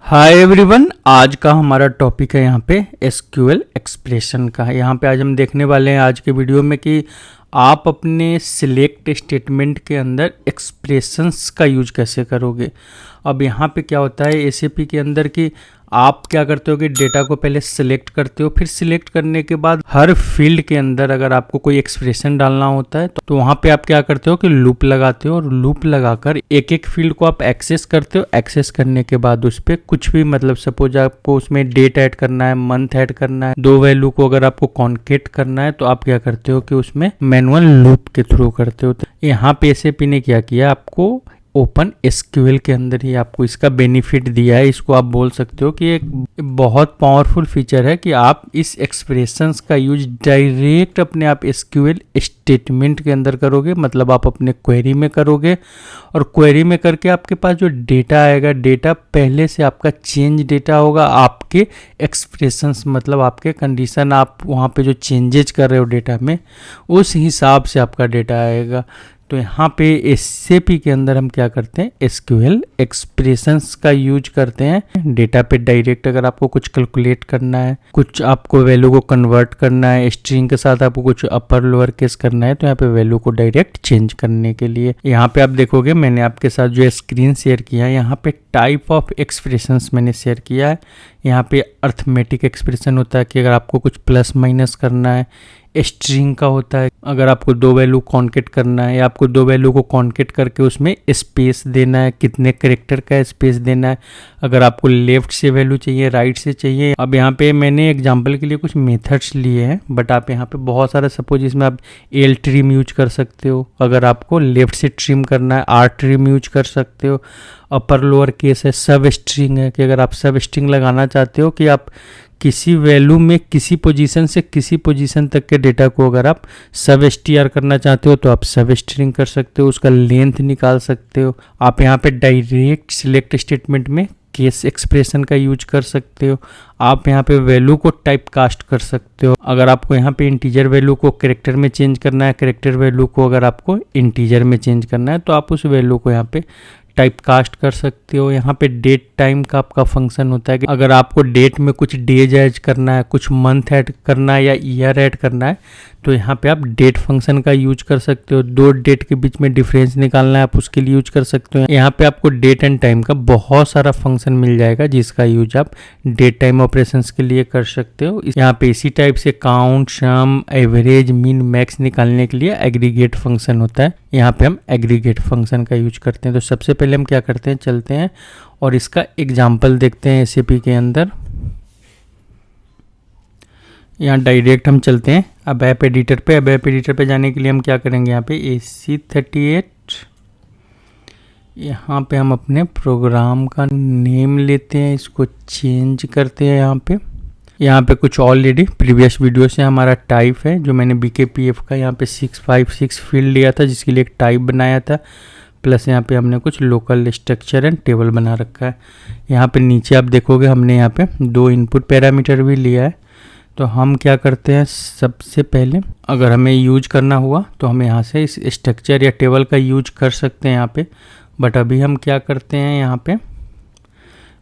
Hi everyone, आज का हमारा टॉपिक है यहाँ पे एसक्यूएल एक्सप्रेशन का। यहाँ पे आज हम देखने वाले हैं आज के वीडियो में कि आप अपने सिलेक्ट स्टेटमेंट के अंदर एक्सप्रेशंस का यूज कैसे करोगे। अब यहाँ पे क्या होता है एसएपी के अंदर कि आप क्या करते हो कि डेटा को पहले सिलेक्ट करते हो, फिर सिलेक्ट करने के बाद हर फील्ड के अंदर अगर आपको कोई एक्सप्रेशन डालना होता है तो वहाँ पे आप क्या करते हो कि लूप लगाते हो और लूप लगाकर एक एक फील्ड को आप एक्सेस करते हो। एक्सेस करने के बाद उस पर कुछ भी मतलब सपोज आपको उसमें डेट ऐड करना है, मंथ ऐड करना है, दो वैल्यू को अगर आपको कॉन्केट करना है तो आप क्या करते हो कि उसमें मैनुअल लूप के थ्रू करते हो। तो यहाँ पे एसएपी ने क्या किया, आपको ओपन एसक्यूएल के अंदर ही आपको इसका बेनिफिट दिया है। इसको आप बोल सकते हो कि एक बहुत पावरफुल फीचर है कि आप इस एक्सप्रेशंस का यूज डायरेक्ट अपने आप एसक्यूएल स्टेटमेंट के अंदर करोगे, मतलब आप अपने क्वेरी में करोगे और क्वेरी में करके आपके पास जो डेटा आएगा, डेटा पहले से आपका चेंज डेटा होगा। आपके एक्सप्रेशंस मतलब आपके कंडीशन, आप वहाँ पे जो चेंजेज कर रहे हो डेटा में, उस हिसाब से आपका डेटा आएगा। तो यहाँ पे एसएपी के अंदर हम क्या करते हैं, एसक्यूएल एक्सप्रेशंस का यूज करते हैं डेटा पे डायरेक्ट। अगर आपको कुछ कैलकुलेट करना है, कुछ आपको वैल्यू को कन्वर्ट करना है, स्ट्रिंग के साथ आपको कुछ अपर लोअर केस करना है, तो यहाँ पे वैल्यू को डायरेक्ट चेंज करने के लिए यहाँ पे आप देखोगे मैंने आपके साथ जो स्क्रीन शेयर किया है, यहाँ पे टाइप ऑफ एक्सप्रेशंस मैंने शेयर किया है। यहाँ पे अर्थमेटिक एक्सप्रेशन होता है कि अगर आपको कुछ प्लस माइनस करना है, स्ट्रिंग का होता है अगर आपको दो वैल्यू कॉन्केट करना है या आपको दो वैल्यू को कॉन्केट करके उसमें स्पेस देना है, कितने कैरेक्टर का स्पेस देना है, अगर आपको लेफ्ट से वैल्यू चाहिए, राइट से चाहिए। अब यहाँ पे मैंने एग्जांपल के लिए कुछ मेथड्स लिए हैं, बट आप यहाँ पे बहुत सारा सपोज इसमें आप एल ट्रिम यूज कर सकते हो, अगर आपको लेफ्ट से ट्रिम करना है आर ट्रिम यूज कर सकते हो। अपर लोअर केस है, सब स्ट्रिंग है कि अगर आप सब स्ट्रिंग लगाना चाहते हो कि आप किसी वैल्यू में किसी पोजीशन से किसी पोजीशन तक के डेटा को अगर आप सब एसटीआर करना चाहते हो तो आप सब स्ट्रिंग कर सकते हो, उसका लेंथ निकाल सकते हो। आप यहाँ पे डायरेक्ट सिलेक्ट स्टेटमेंट में केस एक्सप्रेशन का यूज कर सकते हो। आप यहाँ पे वैल्यू को टाइप कास्ट कर सकते हो, अगर आपको यहाँ पे इंटीजर वैल्यू को कैरेक्टर में चेंज करना है, कैरेक्टर वैल्यू को अगर आपको इंटीजर में चेंज करना है तो आप उस वैल्यू को यहाँ पे टाइप कास्ट कर सकते हो। यहाँ पे डेट टाइम का आपका फंक्शन होता है कि अगर आपको डेट में कुछ डेज ऐड करना है, कुछ मंथ ऐड करना है या ईयर ऐड करना है तो यहाँ पे आप डेट फंक्शन का यूज कर सकते हो। दो डेट के बीच में डिफरेंस निकालना है, आप उसके लिए यूज कर सकते हो। यहाँ पे आपको डेट एंड टाइम का बहुत सारा फंक्शन मिल जाएगा जिसका यूज आप डेट टाइम ऑपरेशंस के लिए कर सकते हो। यहाँ पे इसी टाइप से काउंट, सम, एवरेज, मीन, मैक्स निकालने के लिए एग्रीगेट फंक्शन होता है, यहाँ पे हम एग्रीगेट फंक्शन का यूज करते हैं। तो सबसे पहले हम क्या करते हैं, चलते हैं और इसका एग्जाम्पल देखते हैं एसएपी के अंदर। यहाँ डायरेक्ट हम चलते हैं अब ऐप एडिटर पे। अब ऐप एडिटर पे जाने के लिए हम क्या करेंगे, यहाँ पे AC38, यहाँ पे हम अपने प्रोग्राम का नेम लेते हैं, इसको चेंज करते हैं। यहाँ पे कुछ ऑलरेडी प्रीवियस वीडियो से हमारा टाइप है जो मैंने BKPF का यहाँ पे 656 फील्ड लिया था जिसके लिए एक टाइप बनाया था, प्लस यहाँ पे हमने कुछ लोकल स्ट्रक्चर एंड टेबल बना रखा है। यहाँ पे नीचे आप देखोगे हमने यहाँ पे दो इनपुट पैरामीटर भी लिया है। तो हम क्या करते हैं, सबसे पहले अगर हमें यूज करना हुआ तो हम यहाँ से इस स्ट्रक्चर या टेबल का यूज कर सकते हैं यहाँ पे, बट अभी हम क्या करते हैं, यहाँ पे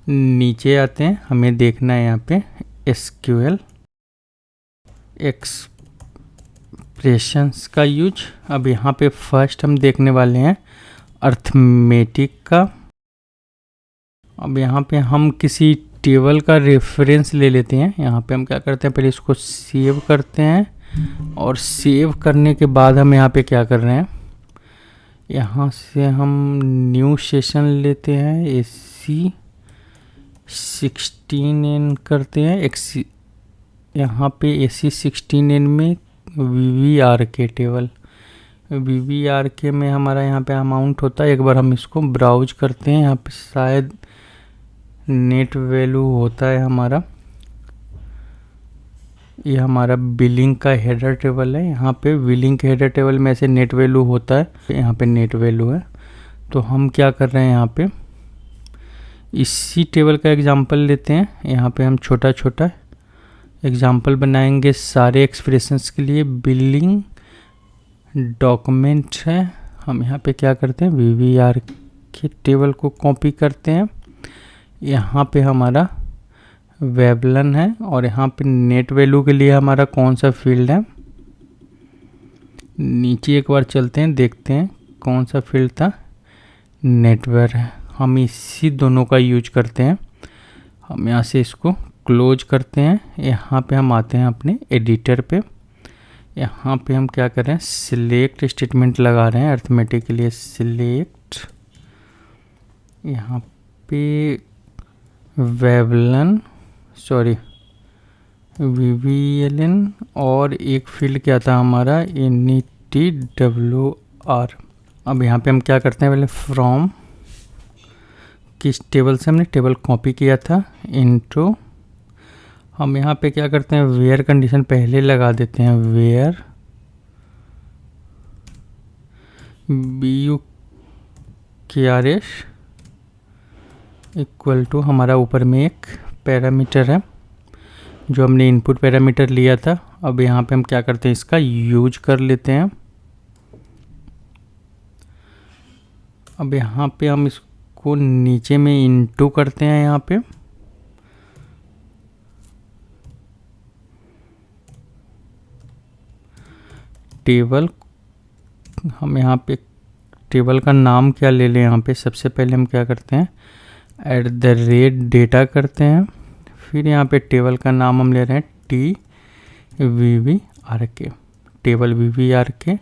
नीचे आते हैं, हमें देखना है यहाँ पे एसक्यूएल एक्सप्रेशंस का यूज। अब यहाँ पे फर्स्ट हम देखने वाले हैं अर्थमेटिक का। अब यहाँ पे हम किसी टेबल का रेफरेंस ले लेते हैं। यहाँ पे हम क्या करते हैं, पहले इसको सेव करते हैं और सेव करने के बाद हम यहाँ पे क्या कर रहे हैं, यहाँ से हम न्यू सेशन लेते हैं, AC16N करते हैं। यहाँ पे AC16N में VVRK टेबल, VVRK में हमारा यहाँ पे अमाउंट होता है। एक बार हम इसको ब्राउज करते हैं, यहाँ पे शायद नेट वैल्यू होता है हमारा, ये हमारा बिलिंग का हेडर टेबल है। यहाँ पे बिलिंग के हेडर टेबल में ऐसे नेट वैल्यू होता है, यहाँ पे नेट वैल्यू है। तो हम क्या कर रहे हैं, यहाँ पे इसी टेबल का एग्जांपल लेते हैं। यहाँ पे हम छोटा छोटा एग्जांपल बनाएंगे सारे एक्सप्रेशंस के लिए। बिलिंग डॉक्यूमेंट है, हम यहाँ पे क्या करते हैं, VVR के टेबल को कॉपी करते हैं, यहाँ पे हमारा वेबलन है और यहाँ पे नेट वैल्यू के लिए हमारा कौन सा फील्ड है, नीचे एक बार चलते हैं, देखते हैं कौन सा फील्ड था, नेटवेयर है। हम इसी दोनों का यूज करते हैं। हम यहाँ से इसको क्लोज करते हैं। यहाँ पे हम आते हैं अपने एडिटर पे। यहाँ पे हम क्या कर रहे हैं, सिलेक्ट स्टेटमेंट लगा रहे हैं अर्थमेटिक के लिए। सिलेक्ट, यहाँ पे वेबलन, सॉरी VBLN, और एक फील्ड क्या था हमारा, NETWR। अब यहाँ पे हम क्या करते हैं, पहले फ्रॉम, किस टेबल से हमने टेबल कॉपी किया था, इंट्रो। हम यहाँ पे क्या करते हैं, वेयर कंडीशन पहले लगा देते हैं, वेयर BUKRS इक्वल टू, हमारा ऊपर में एक पैरामीटर है जो हमने इनपुट पैरामीटर लिया था। अब यहाँ पे हम क्या करते हैं, इसका यूज कर लेते हैं। अब यहाँ पे हम इसको नीचे में इनटू करते हैं। यहाँ पे टेबल, हम यहाँ पे टेबल का नाम क्या ले लें, यहाँ पे सबसे पहले हम क्या करते हैं, @data करते हैं। फिर यहाँ पे टेबल का नाम हम ले रहे हैं TVVRK, टेबल VVRK।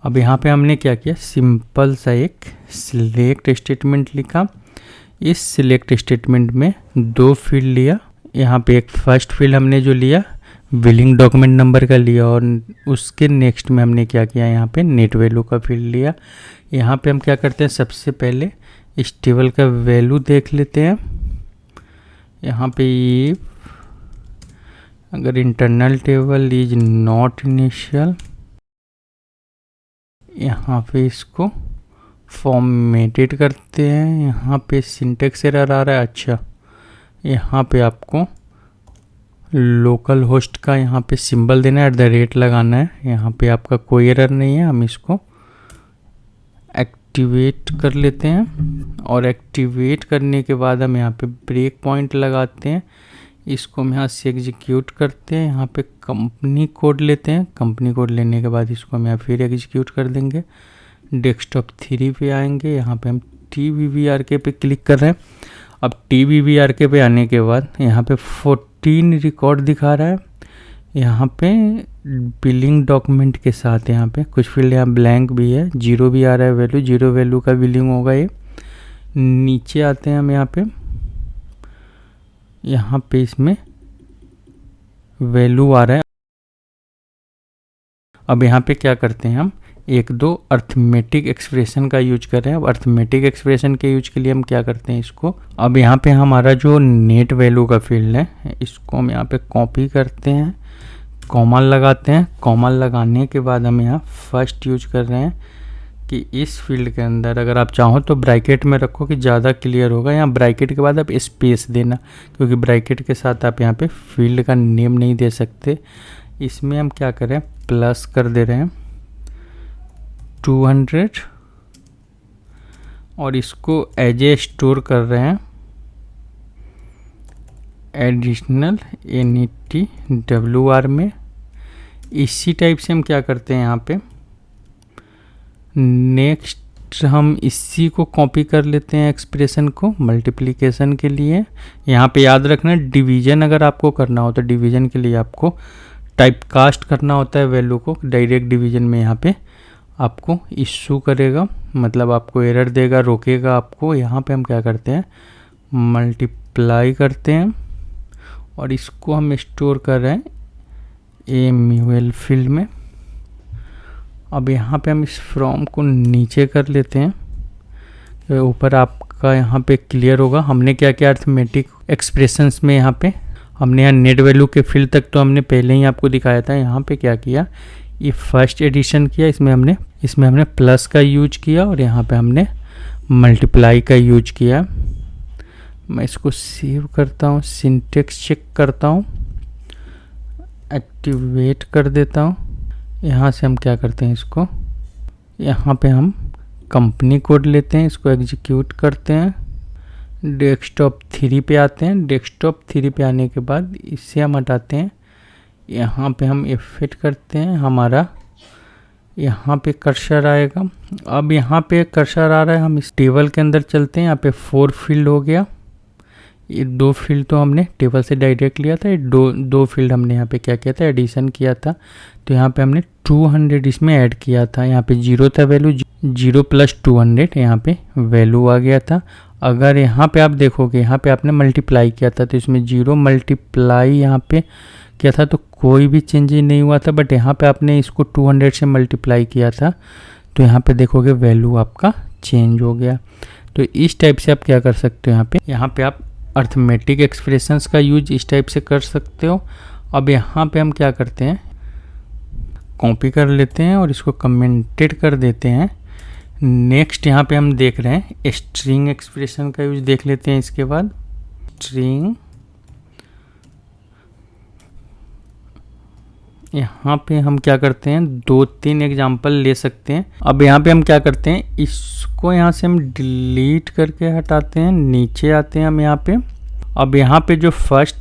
अब यहाँ पे हमने क्या किया, सिंपल सा एक सिलेक्ट स्टेटमेंट लिखा। इस सिलेक्ट स्टेटमेंट में दो फील्ड लिया। यहाँ पे एक फर्स्ट फील्ड हमने जो लिया बिलिंग डॉक्यूमेंट नंबर का लिया, और उसके नेक्स्ट में हमने क्या किया, यहाँ पे नेट वैल्यू का फील्ड लिया। यहाँ पे हम क्या करते हैं, सबसे पहले इस टेबल का वैल्यू देख लेते हैं। यहाँ पे अगर internal table is not initial, यहाँ पे इसको फॉर्मेटेड करते हैं। यहाँ पे सिंटेक्स एरर आ रहा है। अच्छा, यहाँ पे आपको लोकल होस्ट का यहाँ पे सिंबल देना है, @ लगाना है। यहाँ पे आपका कोई एरर नहीं है। हम इसको एक्टिवेट कर लेते हैं, और एक्टिवेट करने के बाद हम यहाँ पे ब्रेक पॉइंट लगाते हैं। इसको हम यहाँ से एग्जीक्यूट करते हैं। यहाँ पे कंपनी कोड लेते हैं। कंपनी कोड लेने के बाद इसको हम यहाँ फिर एग्जीक्यूट कर देंगे। डेस्कटॉप 3 पे आएंगे। यहाँ पे हम TVVRK पे क्लिक कर रहे हैं। अब TVVRK पे आने के बाद यहाँ पे 14 रिकॉर्ड दिखा रहा है। यहाँ पे बिलिंग डॉक्यूमेंट के साथ यहाँ पे कुछ फील्ड यहाँ ब्लैंक भी है, 0 भी आ रहा है वैल्यू, 0 वैल्यू का बिलिंग होगा ये। नीचे आते हैं हम यहाँ पे इसमें वैल्यू आ रहा है। अब यहाँ पे क्या करते हैं, हम 1-2 अर्थमेटिक एक्सप्रेशन का यूज कर रहे हैं। अब अर्थमेटिक एक्सप्रेशन के यूज के लिए हम क्या करते हैं इसको, अब यहाँ पे हमारा जो नेट वैल्यू का फील्ड है इसको हम यहाँ पे कॉपी करते हैं, कॉमा लगाते हैं। कॉमा लगाने के बाद हम यहाँ फर्स्ट यूज कर रहे हैं कि इस फील्ड के अंदर अगर आप चाहो तो ब्रैकेट में रखो कि ज़्यादा क्लियर होगा। यहाँ ब्रैकेट के बाद आप स्पेस देना, क्योंकि ब्रैकेट के साथ आप यहाँ पे फील्ड का नेम नहीं दे सकते। इसमें हम क्या करें, प्लस कर दे रहे हैं 200, और इसको एज ए स्टोर कर रहे हैं एडिशनल NETWR में। इसी टाइप से हम क्या करते हैं, यहाँ पे नेक्स्ट हम इसी को कॉपी कर लेते हैं एक्सप्रेशन को मल्टीप्लिकेशन के लिए। यहाँ पे याद रखना डिवीजन अगर आपको करना हो तो डिवीजन के लिए आपको टाइप कास्ट करना होता है वैल्यू को। डायरेक्ट डिवीजन में यहाँ पे आपको इशू करेगा, मतलब आपको एरर देगा, रोकेगा आपको। यहाँ पे हम क्या करते हैं, मल्टीप्लाई करते हैं, और इसको हम स्टोर कर रहे हैं MUL फील्ड में। अब यहाँ पे हम इस फ्रॉम को नीचे कर लेते हैं, तो ऊपर आपका यहाँ पे क्लियर होगा हमने क्या क्या अर्थमेटिक एक्सप्रेशंस में यहाँ पे हमने यहाँ नेट वैल्यू के फील्ड तक तो हमने पहले ही आपको दिखाया था। यहाँ पे क्या किया, ये फर्स्ट एडिशन किया, इसमें हमने प्लस का यूज किया, और यहाँ पे हमने मल्टीप्लाई का यूज किया। मैं इसको सेव करता हूँ, सिंटेक्स चेक करता हूँ, एक्टिवेट कर देता हूँ। यहाँ से हम क्या करते हैं, इसको यहाँ पे हम कंपनी कोड लेते हैं, इसको एग्जीक्यूट करते हैं। डेस्कटॉप 3 पे आते हैं। डेस्कटॉप 3 पे आने के बाद इससे हम हटाते हैं, यहाँ पे हम इफेक्ट करते हैं, हमारा यहाँ पे कर्सर आएगा। अब यहाँ पे कर्सर आ रहा है, हम इस टेबल के अंदर चलते हैं। यहाँ पे 4 फील्ड हो गया, ये 2 फील्ड तो हमने टेबल से डायरेक्ट लिया था, ये दो फील्ड हमने यहाँ पे क्या किया था, एडिशन किया था। तो यहाँ पे हमने 200 इसमें ऐड किया था। यहाँ पे 0 था वैल्यू, 0 + 200 यहाँ पे वैल्यू आ गया था। अगर यहाँ पे आप देखोगे, यहाँ पे आपने मल्टीप्लाई किया था, तो इसमें 0 मल्टीप्लाई यहाँ पे किया था तो कोई भी चेंज नहीं हुआ था। बट यहाँ पे आपने इसको 200 से मल्टीप्लाई किया था, तो यहाँ पे देखोगे वैल्यू आपका चेंज हो गया। तो इस टाइप से आप क्या कर सकते हो, यहाँ पे आप अर्थमेटिक एक्सप्रेशंस का यूज इस टाइप से कर सकते हो। अब यहाँ पे हम क्या करते हैं, कॉपी कर लेते हैं और इसको कमेंटेड कर देते हैं। नेक्स्ट यहाँ पे हम देख रहे हैं स्ट्रिंग एक्सप्रेशन का यूज देख लेते हैं। इसके बाद स्ट्रिंग, यहाँ पे हम क्या करते हैं, 2-3 एग्जांपल ले सकते हैं। अब यहाँ पे हम क्या करते हैं, इसको यहाँ से हम डिलीट करके हटाते हैं, नीचे आते हैं हम यहाँ पे। अब यहाँ पे जो फर्स्ट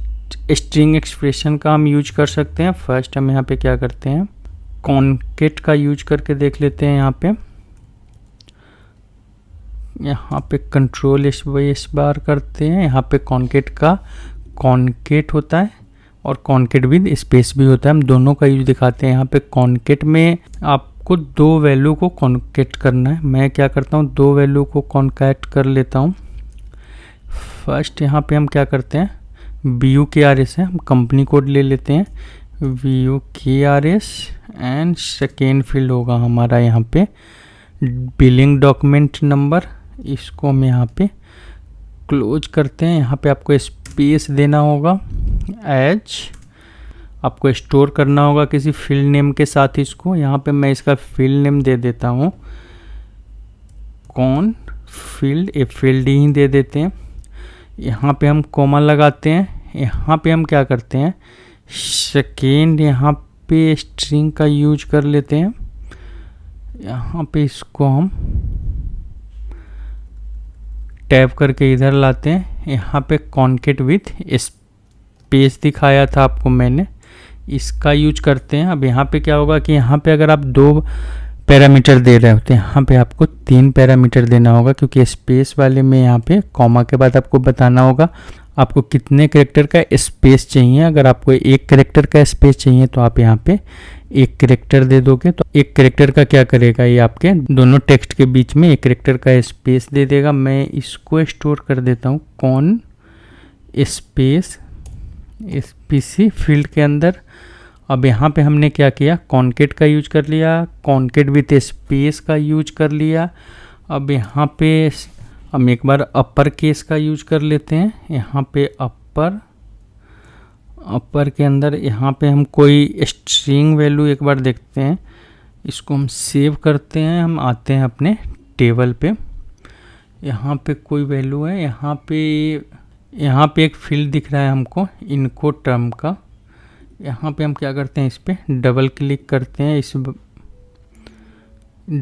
स्ट्रिंग एक्सप्रेशन का हम यूज कर सकते हैं, फर्स्ट हम यहाँ पे क्या करते हैं, कॉन्केट का यूज करके देख लेते हैं। यहाँ पे कंट्रोल एस बार करते हैं, यहाँ पे कॉन्केट का कॉन्केट होता है और कॉन्केट विद स्पेस भी होता है, हम दोनों का यूज दिखाते हैं। यहाँ पे कॉन्केट में आपको 2 वैल्यू को कॉन्केट करना है। मैं क्या करता हूँ, 2 वैल्यू को कॉन्केट कर लेता हूँ। फर्स्ट यहाँ पे हम क्या करते हैं, VUKRS है, हम कंपनी कोड ले लेते हैं VUKRS एंड सेकेंड फील्ड होगा हमारा यहाँ पे बिलिंग डॉक्यूमेंट नंबर। इसको हम यहाँ पे क्लोज करते हैं। यहाँ पे आपको स्पेस देना होगा, एज आपको स्टोर करना होगा किसी फील्ड नेम के साथ इसको। यहाँ पे मैं इसका फील्ड नेम दे देता हूँ कौन फील्ड, ए फील्ड ही दे देते हैं। यहाँ पे हम कॉमा लगाते हैं। यहाँ पे हम क्या करते हैं, सेकेंड यहाँ पे स्ट्रिंग का यूज कर लेते हैं। यहाँ पे इसको हम टैब करके इधर लाते हैं। यहाँ पे कॉन्केट विथ स्पेस दिखाया था आपको मैंने, इसका यूज करते हैं। अब यहाँ पे क्या होगा कि यहाँ पे अगर आप 2 पैरामीटर दे रहे होते हैं, यहाँ पे आपको 3 पैरामीटर देना होगा, क्योंकि स्पेस वाले में यहाँ पे कॉमा के बाद आपको बताना होगा आपको कितने कैरेक्टर का स्पेस चाहिए। अगर आपको 1 कैरेक्टर का स्पेस चाहिए तो आप यहाँ पे 1 कैरेक्टर दे दोगे, तो 1 कैरेक्टर का क्या करेगा, ये आपके दोनों टेक्स्ट के बीच में 1 कैरेक्टर का स्पेस दे देगा। मैं इसको स्टोर कर देता हूँ कौन स्पेस SPC फील्ड के अंदर। अब यहाँ पे हमने क्या किया, कॉन्केट का यूज कर लिया, कॉन्केट विथ स्पेस का यूज कर लिया। अब यहाँ पे हम एक बार अपर केस का यूज कर लेते हैं। यहाँ पे अपर के अंदर यहाँ पे हम कोई स्ट्रिंग वैल्यू एक बार देखते हैं, इसको हम सेव करते हैं। हम आते हैं अपने टेबल पे, यहाँ पे कोई वैल्यू है, यहाँ पे एक फील्ड दिख रहा है हमको इनको टर्म का। यहाँ पे हम क्या करते हैं, इस पे डबल क्लिक करते हैं।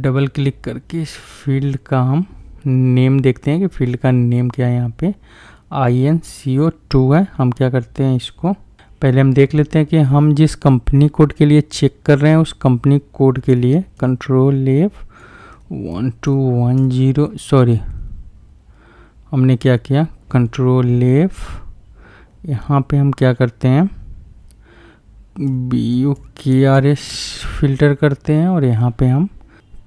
डबल क्लिक करके इस फील्ड का हम नेम देखते हैं कि फील्ड का नेम क्या है। यहाँ पे INCO2 है। हम क्या करते हैं, इसको पहले हम देख लेते हैं कि हम जिस कंपनी कोड के लिए चेक कर रहे हैं उस कंपनी कोड के लिए Ctrl+F1210 सॉरी हमने क्या किया, Ctrl+F यहाँ पे हम क्या करते हैं, VUKRS फिल्टर करते हैं और यहाँ पे हम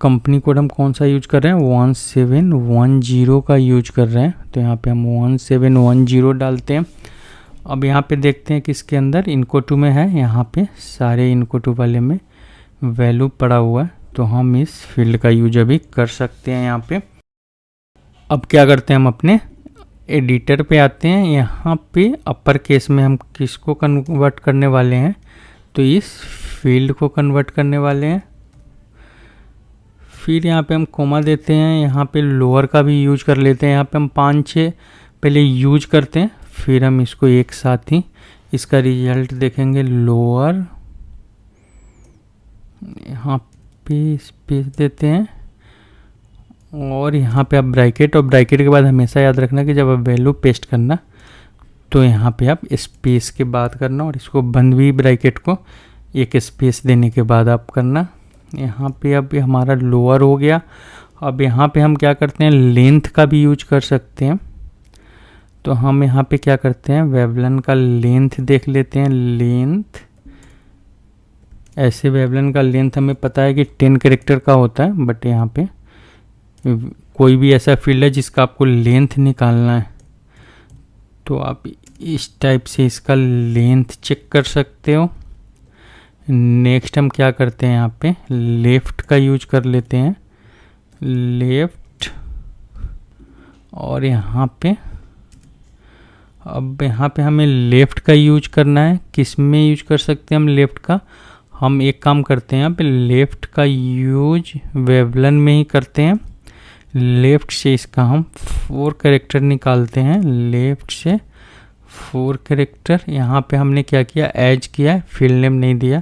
कंपनी कोड हम कौन सा यूज कर रहे हैं, 1710 का यूज कर रहे हैं। तो यहाँ पे हम 1710 डालते हैं। अब यहाँ पे देखते हैं कि इसके अंदर इनको2 में है, यहाँ पे सारे इनको2 वाले में वैल्यू पड़ा हुआ है, तो हम इस फील्ड का यूज अभी कर सकते हैं यहाँ पे। अब क्या करते हैं, हम अपने एडिटर पे आते हैं। यहाँ पे अपर केस में हम किसको कन्वर्ट करने वाले हैं, तो इस फील्ड को कन्वर्ट करने वाले हैं। फिर यहाँ पे हम कोमा देते हैं, यहाँ पे लोअर का भी यूज कर लेते हैं। यहाँ पे हम 5-6 पहले यूज करते हैं, फिर हम इसको एक साथ ही इसका रिजल्ट देखेंगे। लोअर यहाँ पे स्पेस देते हैं और यहाँ पे आप ब्रैकेट, और ब्रैकेट के बाद हमेशा याद रखना कि जब आप वैल्यू पेस्ट करना तो यहाँ पे आप स्पेस के बाद करना, और इसको बंद भी ब्रैकेट को एक स्पेस देने के बाद आप करना। यहाँ पे अब हमारा लोअर हो गया। अब यहाँ पे हम क्या करते हैं, लेंथ का भी यूज कर सकते हैं। तो हम यहाँ पे क्या करते हैं, वेवलन का लेंथ देख लेते हैं। लेंथ, ऐसे वेवलन का लेंथ हमें पता है कि 10 कैरेक्टर का होता है, बट यहाँ पे कोई भी ऐसा फील्ड है जिसका आपको लेंथ निकालना है तो आप इस टाइप से इसका लेंथ चेक कर सकते हो। नेक्स्ट हम क्या करते हैं, यहाँ पे लेफ़्ट का यूज कर लेते हैं, लेफ़्ट। और यहाँ पे अब यहाँ पे हमें लेफ़्ट का यूज करना है। किस में यूज कर सकते हैं हम लेफ़्ट का, हम एक काम करते हैं यहाँ पे लेफ़्ट का यूज वेवलन में ही करते हैं। लेफ़्ट से इसका हम 4 कैरेक्टर निकालते हैं, लेफ़्ट से 4 कैरेक्टर। यहाँ पे हमने क्या किया, एज किया, फील्ड नेम नहीं दिया,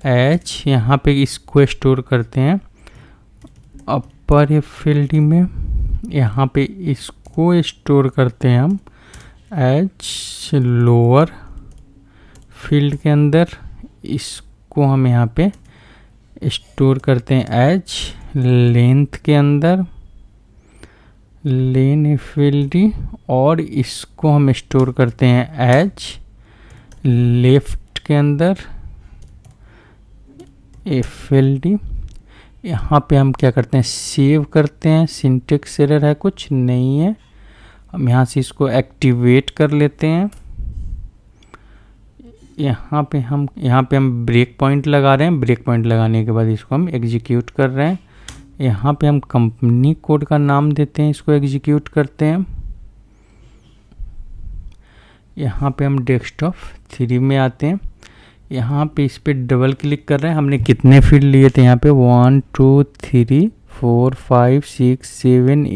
एज। यहाँ पे इसको स्टोर करते हैं अपर फील्ड में, यहाँ पे इसको स्टोर करते हैं हम एज लोअर फील्ड के अंदर, इसको हम यहाँ पे स्टोर करते हैं एज लेंथ के अंदर, लेन फील्ड, और इसको हम स्टोर करते हैं एज लेफ्ट के अंदर फील्ड। यहाँ पे हम क्या करते हैं, सेव करते हैं। सिंटेक्स एरर है, कुछ नहीं है। हम यहाँ से इसको एक्टिवेट कर लेते हैं। यहाँ पे हम ब्रेक पॉइंट लगा रहे हैं। ब्रेक पॉइंट लगाने के बाद इसको हम एग्जीक्यूट कर रहे हैं। यहाँ पे हम कंपनी कोड का नाम देते हैं, इसको एग्जीक्यूट करते हैं। यहाँ पे हम डेस्कटॉप 3 में आते हैं। यहाँ पे इस पर डबल क्लिक कर रहे हैं। हमने कितने फील्ड लिए थे यहाँ पे, 1 2 3 4 5 6 7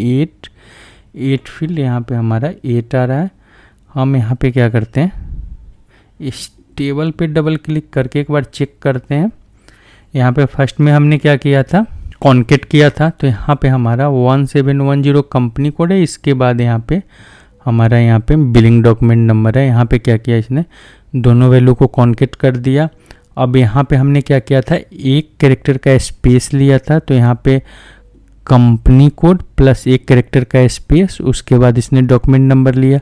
8 फील्ड। यहाँ पे हमारा 8 आ रहा है। हम यहाँ पे क्या करते हैं, इस टेबल पे डबल क्लिक करके एक बार चेक करते हैं। यहाँ पे फर्स्ट में हमने क्या किया था, कॉन्केट किया था, तो यहाँ पे हमारा 1710 कंपनी कोड है। इसके बाद यहाँ पे हमारा यहाँ पे बिलिंग डॉक्यूमेंट नंबर है। यहाँ पे क्या किया, इसने दोनों वैल्यू को कॉन्केट कर दिया। अब यहाँ पे हमने क्या किया था, एक कैरेक्टर का स्पेस लिया था, तो यहाँ पे कंपनी कोड प्लस एक कैरेक्टर का स्पेस, उसके बाद इसने डॉक्यूमेंट नंबर लिया।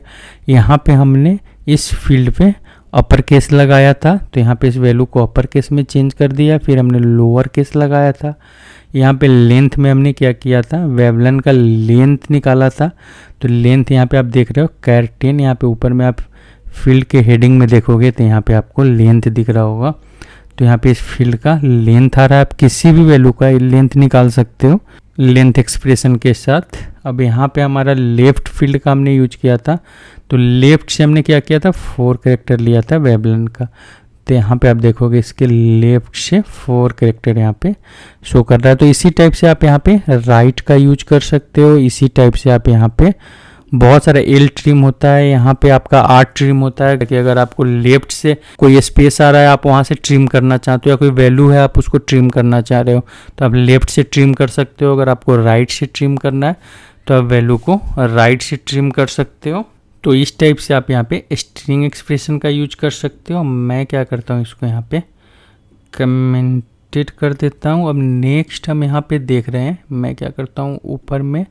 यहाँ पे हमने इस फील्ड पे अपर केस लगाया था, तो यहाँ पे इस वैल्यू को अपर केस में चेंज कर दिया। फिर हमने लोअर केस लगाया था। यहाँ पे लेंथ में हमने क्या किया था, वेवलन का लेंथ निकाला था। तो लेंथ यहाँ पे आप देख रहे हो कैर 10, यहाँ पे ऊपर में आप फील्ड के हेडिंग में देखोगे तो यहाँ पे आपको लेंथ दिख रहा होगा। तो यहाँ पे इस फील्ड का लेंथ आ रहा है। आप किसी भी वैल्यू का लेंथ निकाल सकते हो लेंथ एक्सप्रेशन के साथ। अब यहाँ पे हमारा लेफ्ट फील्ड का हमने यूज किया था, तो लेफ्ट से हमने क्या किया था, 4 कैरेक्टर लिया था वेवलन का। तो यहाँ पे आप देखोगे इसके लेफ्ट से 4 कैरेक्टर यहाँ पे शो कर रहा है। तो इसी टाइप से आप यहाँ पे राइट का यूज कर सकते हो। इसी टाइप से आप यहाँ पे बहुत सारा एल ट्रिम होता है, यहाँ पे आपका आर ट्रिम होता है कि अगर आपको लेफ्ट से कोई स्पेस आ रहा है, आप वहाँ से ट्रिम करना चाहते हो, या कोई वैल्यू है आप उसको ट्रिम करना चाह रहे हो, तो आप लेफ्ट से ट्रिम कर सकते हो। अगर आपको राइट से ट्रिम करना है तो आप वैल्यू को राइट से ट्रिम कर सकते हो। तो इस टाइप से आप यहाँ पे स्ट्रिंग एक्सप्रेशन का यूज कर सकते हो। मैं क्या करता हूँ, इसको यहाँ पे कमेंटेड कर देता हूँ। अब नेक्स्ट हम यहाँ पे देख रहे हैं, मैं क्या करता हूँ, ऊपर में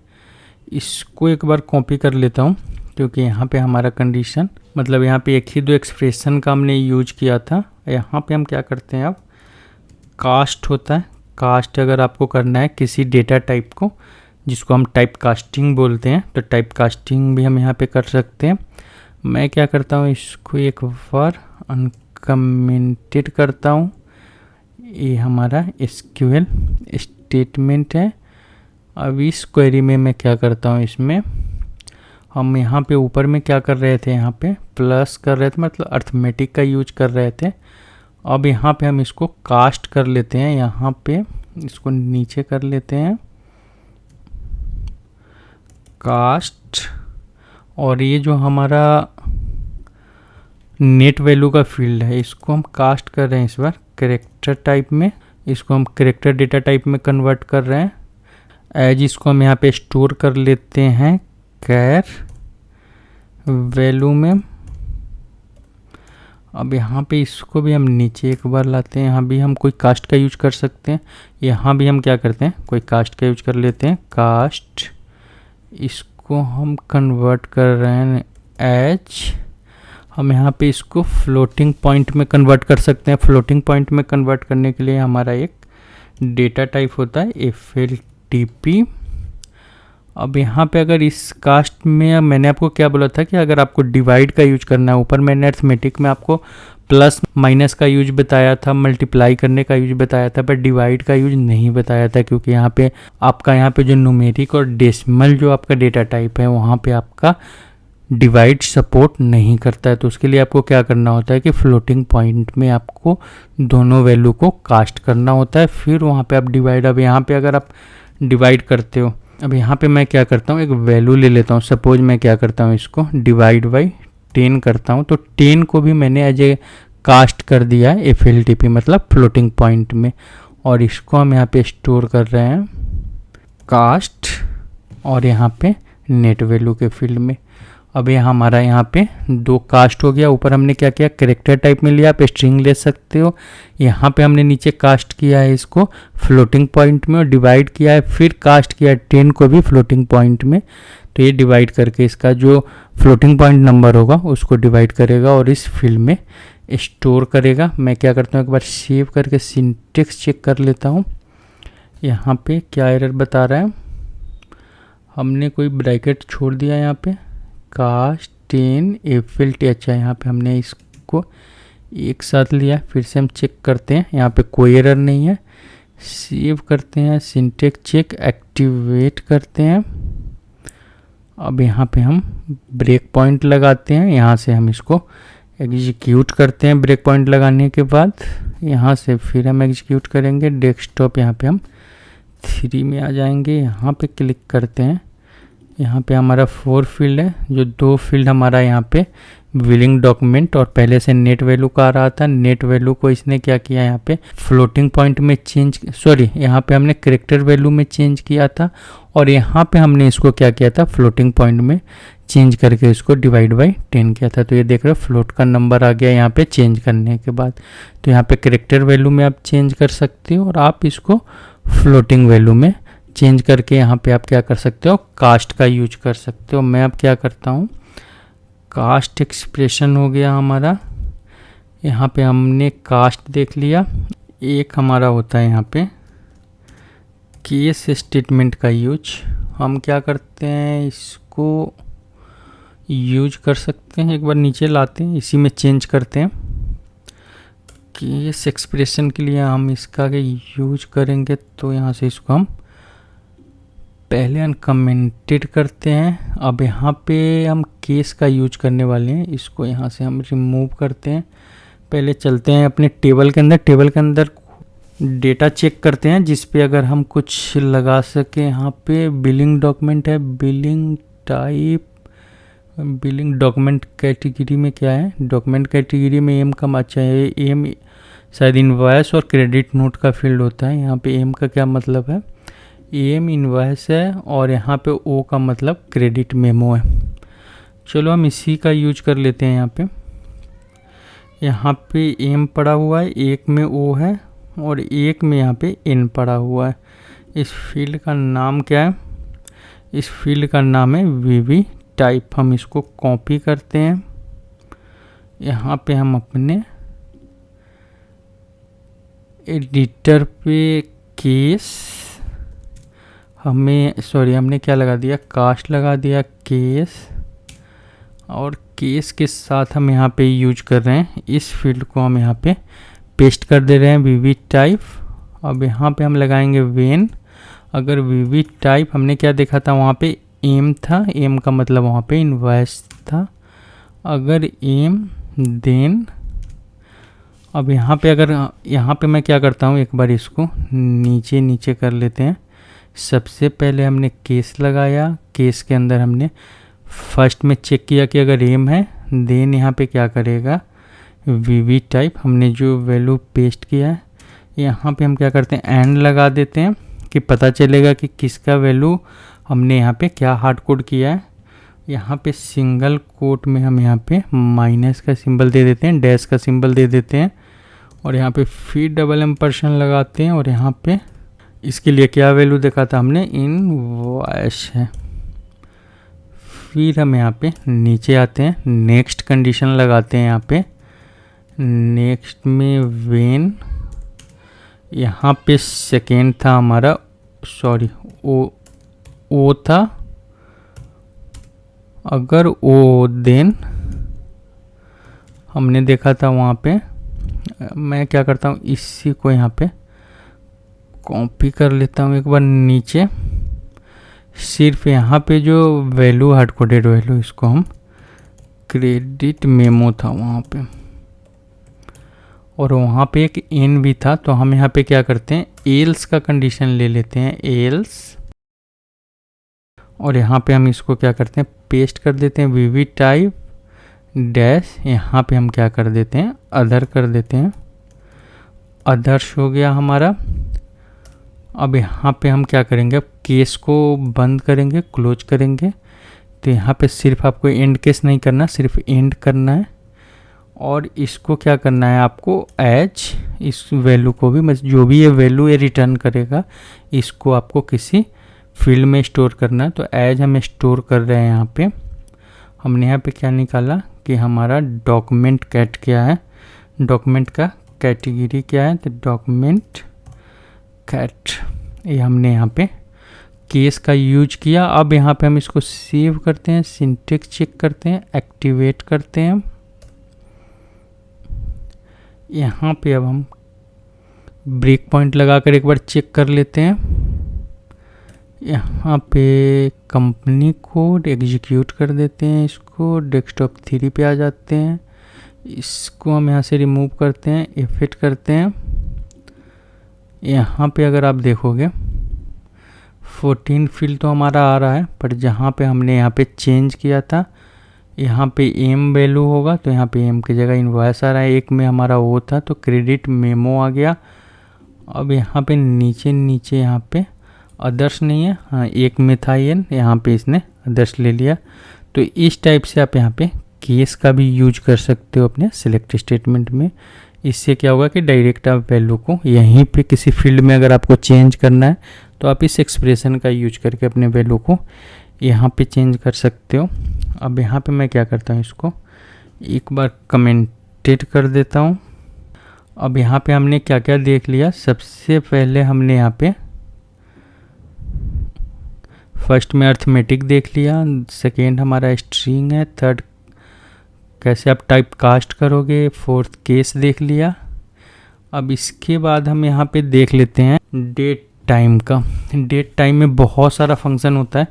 इसको एक बार कॉपी कर लेता हूँ, क्योंकि यहाँ पे हमारा कंडीशन मतलब यहाँ पे एक ही 2 एक्सप्रेशन का हमने यूज किया था। यहाँ पे हम क्या करते हैं, अब कास्ट होता है। कास्ट अगर आपको करना है किसी डेटा टाइप को, जिसको हम टाइप कास्टिंग बोलते हैं, तो टाइप कास्टिंग भी हम यहाँ पे कर सकते हैं। मैं क्या करता हूँ, इसको एक बार अनकमेंटेड करता हूँ। ये हमारा SQL स्टेटमेंट है। अब इस क्वेरी में मैं क्या करता हूँ, इसमें हम यहाँ पे ऊपर में क्या कर रहे थे, यहाँ पे प्लस कर रहे थे, मतलब अर्थमेटिक का यूज कर रहे थे। अब यहाँ पे हम इसको कास्ट कर लेते हैं, यहाँ पे इसको नीचे कर लेते हैं कास्ट। और ये जो हमारा नेट वैल्यू का फील्ड है, इसको हम कास्ट कर रहे हैं इस बार कैरेक्टर टाइप में। इसको हम कैरेक्टर डेटा टाइप में कन्वर्ट कर रहे हैं। एज इसको हम यहाँ पे स्टोर कर लेते हैं कैर वैल्यू में। अब यहाँ पे इसको भी हम नीचे एक बार लाते हैं, यहाँ भी हम कोई कास्ट का यूज कर सकते हैं, यहाँ भी हम क्या करते हैं कोई कास्ट का यूज कर लेते हैं कास्ट। इसको हम कन्वर्ट कर रहे हैं एज, हम यहाँ पे इसको फ्लोटिंग पॉइंट में कन्वर्ट कर सकते हैं। फ्लोटिंग पॉइंट में कन्वर्ट करने के लिए हमारा एक डेटा टाइप होता है FLTP। अब यहाँ पे अगर इस कास्ट में मैंने आपको क्या बोला था कि अगर आपको डिवाइड का यूज करना है, ऊपर मैंने अर्थमेटिक में आपको प्लस माइनस का यूज बताया था, मल्टीप्लाई करने का यूज बताया था, पर डिवाइड का यूज नहीं बताया था, क्योंकि यहाँ पे आपका यहाँ पे जो न्यूमेरिक और डेसिमल जो आपका डेटा टाइप है वहाँ पे आपका डिवाइड सपोर्ट नहीं करता है। तो उसके लिए आपको क्या करना होता है कि फ्लोटिंग पॉइंट में आपको दोनों वैल्यू को कास्ट करना होता है, फिर वहाँ पे आप डिवाइड। अब यहाँ पे अगर आप डिवाइड करते हो, अब यहाँ पे मैं क्या करता हूँ एक वैल्यू ले लेता हूँ, सपोज मैं क्या करता हूँ इसको डिवाइड बाई 10 करता हूँ, तो 10 को भी मैंने एज ए कास्ट कर दिया है FLTP मतलब फ्लोटिंग पॉइंट में, और इसको हम यहाँ पे स्टोर कर रहे हैं कास्ट और यहाँ पे नेट वैल्यू के फील्ड में। अब ये हमारा यहाँ पे 2 कास्ट हो गया। ऊपर हमने क्या किया कैरेक्टर टाइप में लिया, आप स्ट्रिंग ले सकते हो। यहाँ पे हमने नीचे कास्ट किया है इसको फ्लोटिंग पॉइंट में और डिवाइड किया है, फिर कास्ट किया है 10 को भी फ्लोटिंग पॉइंट में। तो ये डिवाइड करके इसका जो फ्लोटिंग पॉइंट नंबर होगा उसको डिवाइड करेगा और इस फील्ड में स्टोर करेगा। मैं क्या करता हूँ एक बार सेव करके सिंटेक्स चेक कर लेता हूँ। यहाँ पे क्या एरर बता रहा है, हमने कोई ब्रैकेट छोड़ दिया यहाँ पे कास्ट 10 FLT। अच्छा यहाँ पे हमने इसको एक साथ लिया, फिर से हम चेक करते हैं, यहाँ पे कोई एरर नहीं है। सेव करते हैं, सिंटेक्स चेक एक्टिवेट करते हैं। अब यहाँ पे हम ब्रेक पॉइंट लगाते हैं, यहाँ से हम इसको एग्जीक्यूट करते हैं। ब्रेक पॉइंट लगाने के बाद यहाँ से फिर हम एग्जीक्यूट करेंगे। डेस्कटॉप यहाँ पे हम 3 में आ जाएंगे, यहाँ पे क्लिक करते हैं। यहाँ पे हमारा 4 फील्ड है, जो 2 फील्ड हमारा यहाँ पे बिलिंग डॉक्यूमेंट और पहले से नेट वैल्यू का आ रहा था। नेट वैल्यू को इसने क्या किया यहाँ पे फ्लोटिंग पॉइंट में चेंज, सॉरी यहाँ पे हमने कैरेक्टर वैल्यू में चेंज किया था और यहाँ पे हमने इसको क्या किया था फ्लोटिंग पॉइंट में चेंज करके इसको डिवाइड बाई 10 किया था। तो ये देख रहे हो फ्लोट का नंबर आ गया यहाँ पे चेंज करने के बाद। तो यहाँ पे कैरेक्टर वैल्यू में आप चेंज कर सकते हो और आप इसको फ्लोटिंग वैल्यू में चेंज करके यहाँ पे आप क्या कर सकते हो कास्ट का यूज कर सकते हो। मैं अब क्या करता हूँ कास्ट एक्सप्रेशन हो गया हमारा, यहाँ पे हमने कास्ट देख लिया। एक हमारा होता है यहाँ पे केस स्टेटमेंट का यूज, हम क्या करते हैं इसको यूज कर सकते हैं, एक बार नीचे लाते हैं इसी में चेंज करते हैं। केस एक्सप्रेशन के लिए हम इसका यूज करेंगे, तो यहाँ से इसको हम पहले अनकमेंटेड करते हैं। अब यहाँ पे हम केस का यूज करने वाले हैं, इसको यहाँ से हम रिमूव करते हैं। पहले चलते हैं अपने टेबल के अंदर, टेबल के अंदर डेटा चेक करते हैं जिस पे अगर हम कुछ लगा सके। यहाँ पे बिलिंग डॉक्यूमेंट है, billing type, billing document category में क्या है, डॉक्यूमेंट कैटेगरी में एम का अच्छा है, एम शायद इनवॉइस और क्रेडिट नोट का फील्ड होता है। यहाँ पे एम का क्या मतलब है, एम इनवॉइस है और यहाँ पे ओ का मतलब क्रेडिट मेमो है। चलो हम इसी का यूज कर लेते हैं। यहाँ पे एम पड़ा हुआ है, एक में ओ है और एक में यहाँ पे एन पड़ा हुआ है। इस फील्ड का नाम क्या है, इस फील्ड का नाम है वीवी टाइप। हम इसको कॉपी करते हैं, यहाँ पे हम अपने एडिटर पे केस, हमने क्या लगा दिया कास्ट लगा दिया केस, और केस के साथ हम यहाँ पे यूज कर रहे हैं इस फील्ड को हम यहाँ पे पेस्ट कर दे रहे हैं वीवी टाइप। अब यहाँ पे हम लगाएंगे वेन। अगर वीवी टाइप हमने क्या देखा था वहाँ पे एम था, एम का मतलब वहाँ पे इनवॉइस था। अगर एम देन, अब यहाँ पे मैं क्या करता हूँ एक बार इसको नीचे कर लेते हैं। सबसे पहले हमने केस लगाया, केस के अंदर हमने फर्स्ट में चेक किया कि अगर एम है, देन यहाँ पे क्या करेगा वीवी टाइप, हमने जो वैल्यू पेस्ट किया है यहाँ पे हम क्या करते हैं एंड लगा देते हैं कि पता चलेगा कि किसका वैल्यू हमने यहाँ पे क्या हार्ड कोड किया है। यहाँ पे सिंगल कोट में हम यहाँ पे माइनस का सिंबल दे देते हैं, डैश का सिंबल दे देते हैं और यहाँ पे फिर डबल एम्परसेंड लगाते हैं और यहाँ पे इसके लिए क्या वैल्यू देखा था हमने, इनवॉइस है। फिर हम यहाँ पे नीचे आते हैं, नेक्स्ट कंडीशन लगाते हैं। यहाँ पे नेक्स्ट में वेन, यहाँ पे सेकेंड था हमारा, सॉरी ओ था, अगर ओ देन हमने देखा था वहाँ पे, मैं क्या करता हूँ इसी को यहाँ पे कॉपी कर लेता हूँ एक बार नीचे। सिर्फ यहाँ पे जो वैल्यू हार्ड कोडेड वैल्यू, इसको हम क्रेडिट मेमो था वहाँ पे, और वहाँ पे एक एन भी था, तो हम यहाँ पे क्या करते हैं एल्स का कंडीशन ले लेते हैं, एल्स, और यहाँ पे हम इसको क्या करते हैं पेस्ट कर देते हैं, वीवी टाइप डैश, यहाँ पे हम क्या कर देते हैं अदर कर देते हैं, अदर्स हो गया हमारा। अब यहाँ पे हम क्या करेंगे, अब केस को बंद करेंगे, क्लोज करेंगे। तो यहाँ पे सिर्फ आपको एंड केस नहीं करना, सिर्फ एंड करना है, और इसको क्या करना है आपको एज, इस वैल्यू को भी जो भी ये वैल्यू ये रिटर्न करेगा इसको आपको किसी फील्ड में स्टोर करना है। तो एज हम स्टोर कर रहे हैं। यहाँ पे हमने यहाँ पे क्या निकाला कि हमारा डॉक्यूमेंट कैट क्या है, डॉक्यूमेंट का कैटेगरी क्या है, तो डॉक्यूमेंट कैट, ये हमने यहाँ पे केस का यूज किया। अब यहाँ पे हम इसको सेव करते हैं, सिंटेक्स चेक करते हैं, एक्टिवेट करते हैं। यहाँ पे अब हम ब्रेक पॉइंट लगाकर एक बार चेक कर लेते हैं। यहाँ पे कंपनी कोड एग्जीक्यूट कर देते हैं, इसको डेस्कटॉप 3 पे आ जाते हैं, इसको हम यहाँ से रिमूव करते हैं, इफेक्ट करते हैं। यहाँ पे अगर आप देखोगे 14 फील्ड तो हमारा आ रहा है, पर जहाँ पे हमने यहाँ पे चेंज किया था यहाँ पे एम वैल्यू होगा, तो यहाँ पे एम की जगह इनवॉइस आ रहा है। एक में हमारा वो था तो क्रेडिट मेमो आ गया। अब यहाँ पे नीचे यहाँ पे अदर्स नहीं है, हाँ एक में था एन, यहाँ पे इसने अदर्स ले लिया। तो इस टाइप से आप यहाँ पे केस का भी यूज कर सकते हो अपने सिलेक्ट स्टेटमेंट में। इससे क्या होगा कि डायरेक्ट आप वैल्यू को यहीं पे किसी फील्ड में अगर आपको चेंज करना है तो आप इस एक्सप्रेशन का यूज करके अपने वैल्यू को यहाँ पे चेंज कर सकते हो। अब यहाँ पे मैं क्या करता हूँ, इसको एक बार कमेंटेड कर देता हूँ। अब यहाँ पे हमने क्या क्या देख लिया। सबसे पहले हमने यहाँ पे फर्स्ट में अर्थमेटिक देख लिया, सेकेंड हमारा स्ट्रिंग है, थर्ड कैसे आप टाइप कास्ट करोगे, फोर्थ केस देख लिया। अब इसके बाद हम यहाँ पे देख लेते हैं डेट टाइम का। डेट टाइम में बहुत सारा फंक्शन होता है,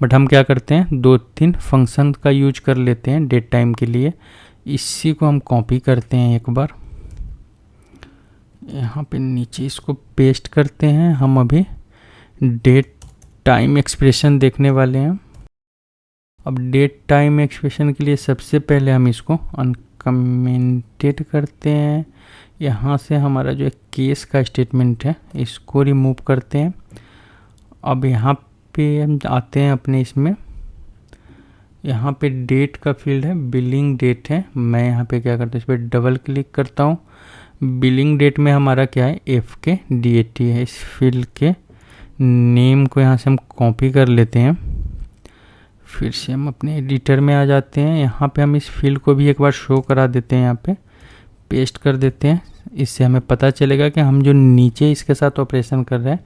बट हम क्या करते हैं 2-3 फंक्शन का यूज कर लेते हैं डेट टाइम के लिए। इसी को हम कॉपी करते हैं एक बार, यहाँ पे नीचे इसको पेस्ट करते हैं। हम अभी डेट टाइम एक्सप्रेशन देखने वाले हैं। अब डेट टाइम एक्सप्रेशन के लिए सबसे पहले हम इसको अनकमेंटेड करते हैं। यहाँ से हमारा जो केस का स्टेटमेंट है इसको रिमूव करते हैं। अब यहाँ पे हम आते हैं अपने इसमें, यहाँ पे डेट का फील्ड है, बिलिंग डेट है। मैं यहाँ पे क्या करता हूँ, इस पर डबल क्लिक करता हूँ। बिलिंग डेट में हमारा क्या है, FKDAT है। इस फील्ड के नेम को यहाँ से हम कॉपी कर लेते हैं। फिर से हम अपने एडिटर में आ जाते हैं। यहाँ पे हम इस फील्ड को भी एक बार शो करा देते हैं, यहाँ पे पेस्ट कर देते हैं। इससे हमें पता चलेगा कि हम जो नीचे इसके साथ ऑपरेशन कर रहे हैं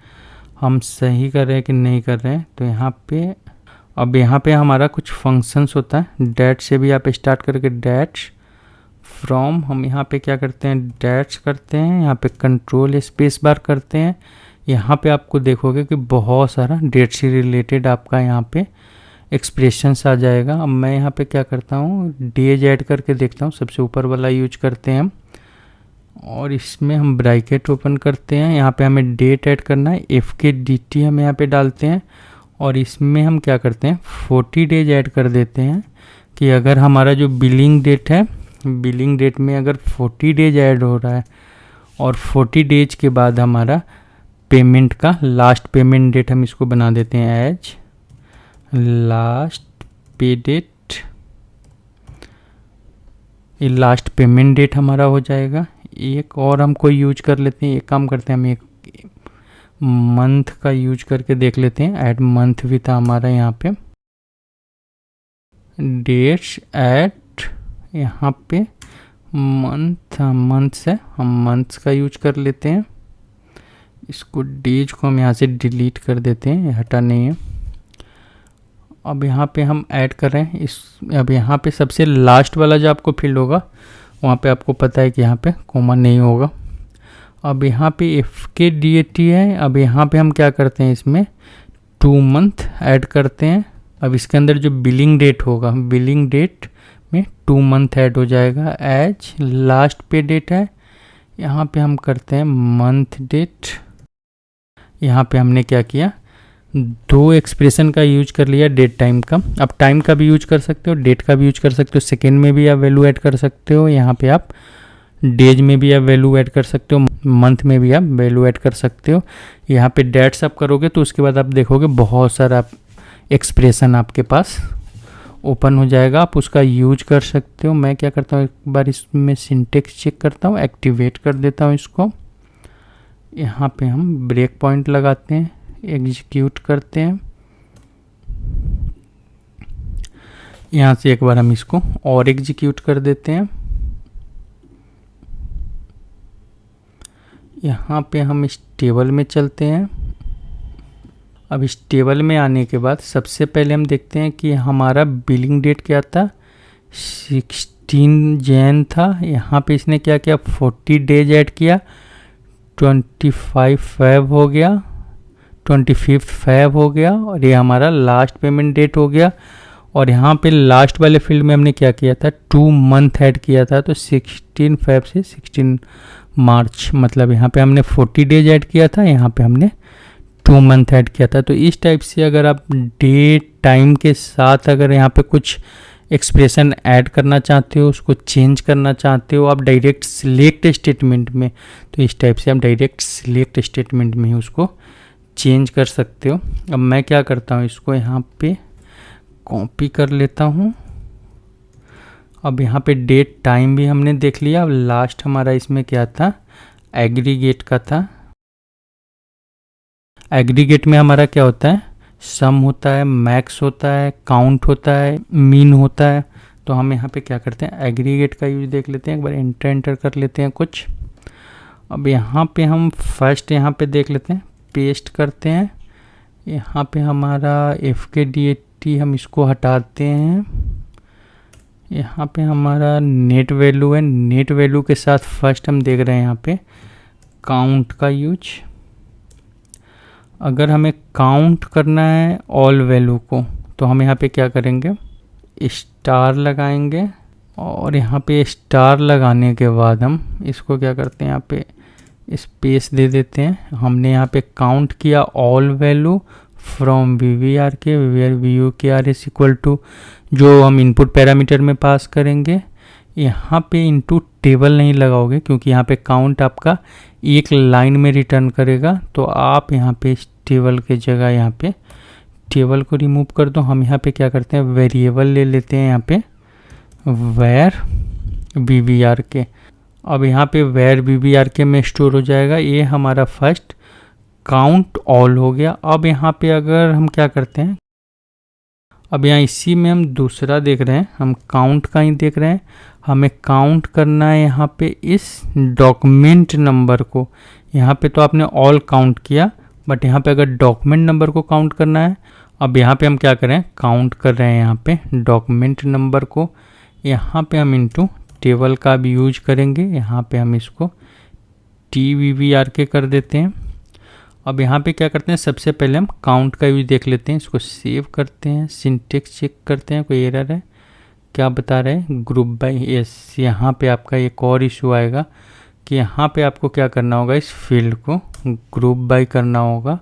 हम सही कर रहे हैं कि नहीं कर रहे हैं। तो यहाँ पे अब यहाँ पे हमारा कुछ फंक्शंस होता है, डैट से भी आप स्टार्ट करके डैट्स फ्रॉम, हम यहाँ पे क्या करते हैं डैट्स करते हैं, यहाँ पे कंट्रोल स्पेस बार करते हैं। यहाँ पे आपको देखोगे कि बहुत सारा डेट से रिलेटेड आपका यहाँ पे एक्सप्रेशंस आ जाएगा। अब मैं यहाँ पे क्या करता हूँ डेज ऐड करके देखता हूँ, सबसे ऊपर वाला यूज करते हैं हम, और इसमें हम ब्रैकेट ओपन करते हैं। यहाँ पे हमें डेट ऐड करना है, FKDT हम यहाँ पे डालते हैं, और इसमें हम क्या करते हैं 40 डेज ऐड कर देते हैं कि अगर हमारा जो बिलिंग डेट है, बिलिंग डेट में अगर 40 डेज ऐड हो रहा है और 40 डेज के बाद हमारा पेमेंट का लास्ट पेमेंट डेट हम इसको बना देते हैं एज लास्ट पे डेट। ये लास्ट पेमेंट डेट हमारा हो जाएगा। एक और हम कोई यूज कर लेते हैं, एक काम करते हैं, हम एक मंथ का यूज करके देख लेते हैं। ऐड मंथ भी था हमारा यहाँ पे, डेट्स ऐड यहाँ पे मंथ है, हम मंथ्स का यूज कर लेते हैं। इसको डेज को हम यहाँ से डिलीट कर देते हैं, ये हटा नहीं है। अब यहाँ पे हम ऐड कर रहे हैं अब यहाँ पे सबसे लास्ट वाला जो आपको फील्ड होगा वहाँ पे आपको पता है कि यहाँ पे कॉमा नहीं होगा। अब यहाँ पे FKDAT है। अब यहाँ पे हम क्या करते हैं, इसमें 2 मंथ ऐड करते हैं। अब इसके अंदर जो बिलिंग डेट होगा, बिलिंग डेट में 2 मंथ ऐड हो जाएगा। एज लास्ट पे डेट है, यहाँ पे हम करते हैं मंथ डेट। यहाँ पे हमने क्या किया, 2 एक्सप्रेशन का यूज कर लिया डेट टाइम का। अब टाइम का भी यूज कर सकते हो, डेट का भी यूज कर सकते हो, सेकेंड में भी आप वैल्यू ऐड कर सकते हो, यहाँ पे आप डेज में भी आप वैल्यू ऐड कर सकते हो, मंथ में भी आप वैल्यू ऐड कर सकते हो। यहाँ पे डेट्स आप करोगे तो उसके बाद आप देखोगे बहुत सारा एक्सप्रेशन आपके पास ओपन हो जाएगा, आप उसका यूज कर सकते हो। मैं क्या करता हूँ, एक बार इसमें सिंटेक्स चेक करता हूँ, एक्टिवेट कर देता हूँ इसको। यहाँ पे हम ब्रेक पॉइंट लगाते हैं, एग्जीक्यूट करते हैं। यहाँ से एक बार हम इसको और एग्जीक्यूट कर देते हैं। यहाँ पे हम इस टेबल में चलते हैं। अब इस टेबल में आने के बाद सबसे पहले हम देखते हैं कि हमारा बिलिंग डेट क्या था, 16 जैन था। यहाँ पे इसने क्या किया, 40 डेज ऐड किया, 25 फेब हो गया, 25 फेब हो गया, और ये हमारा लास्ट पेमेंट डेट हो गया। और यहाँ पे लास्ट वाले फील्ड में हमने क्या किया था, 2 मंथ ऐड किया था, तो 16 फेब से 16 मार्च, मतलब यहाँ पे हमने 40 डेज ऐड किया था, यहाँ पे हमने 2 मंथ ऐड किया था। तो इस टाइप से अगर आप डेट टाइम के साथ अगर यहाँ पे कुछ एक्सप्रेशन ऐड करना चाहते हो, उसको चेंज करना चाहते हो आप डायरेक्ट सिलेक्ट स्टेटमेंट में, तो इस टाइप से आप डायरेक्ट सिलेक्ट स्टेटमेंट में ही उसको चेंज कर सकते हो। अब मैं क्या करता हूँ, इसको यहाँ पे कॉपी कर लेता हूँ। अब यहाँ पे डेट टाइम भी हमने देख लिया। अब लास्ट हमारा इसमें क्या था, एग्रीगेट का था। एग्रीगेट में हमारा क्या होता है, सम होता है, मैक्स होता है, काउंट होता है, मीन होता है। तो हम यहाँ पे क्या करते हैं, एग्रीगेट का यूज देख लेते हैं, एक बार एंटर कर लेते हैं कुछ। अब यहाँ पे हम फर्स्ट यहाँ पे देख लेते हैं, पेस्ट करते हैं। यहाँ पे हमारा FKDAT हम इसको हटाते हैं। यहाँ पे हमारा नेट वैल्यू है, नेट वैल्यू के साथ फर्स्ट हम देख रहे हैं यहाँ पे काउंट का यूज। अगर हमें काउंट करना है ऑल वैल्यू को, तो हम यहाँ पे क्या करेंगे, स्टार लगाएंगे, और यहाँ पे स्टार लगाने के बाद हम इसको क्या करते हैं, यहाँ पे स्पेस दे देते हैं। हमने यहाँ पे काउंट किया ऑल वैल्यू फ्रॉम VVR के, where VUKR is equal to जो हम इनपुट पैरामीटर में पास करेंगे। यहाँ पे इनटू टेबल नहीं लगाओगे क्योंकि यहाँ पे काउंट आपका एक लाइन में रिटर्न करेगा, तो आप यहाँ पे इस टेबल के जगह यहाँ पे टेबल को रिमूव कर दो। हम यहाँ पे क्या करते हैं, वेरिएबल ले लेते हैं यहाँ पे वेयर VVR के। अब यहाँ पे वेयर VVR के में स्टोर हो जाएगा। ये हमारा फर्स्ट काउंट ऑल हो गया। अब यहाँ पे अगर हम क्या करते हैं, अब यहाँ इसी में हम दूसरा देख रहे हैं, हम काउंट का ही देख रहे हैं। हमें काउंट करना है यहाँ पे इस डॉक्यूमेंट नंबर को। यहाँ पे तो आपने ऑल काउंट किया, बट यहाँ पे अगर डॉक्यूमेंट नंबर को काउंट करना है, अब यहाँ पे हम क्या करें, काउंट कर रहे हैं यहाँ पे डॉक्यूमेंट नंबर को। यहाँ पे हम इनटू टेबल का भी यूज करेंगे। यहाँ पे हम इसको TVVR के कर देते हैं। अब यहाँ पे क्या करते हैं, सबसे पहले हम काउंट का यूज देख लेते हैं। इसको सेव करते हैं, सिंटेक्स चेक करते हैं, कोई एरर है क्या बता रहे हैं, ग्रुप बाय। यस, यहाँ पे आपका एक और इशू आएगा कि यहाँ पे आपको क्या करना होगा, इस फील्ड को ग्रुप बाय करना होगा।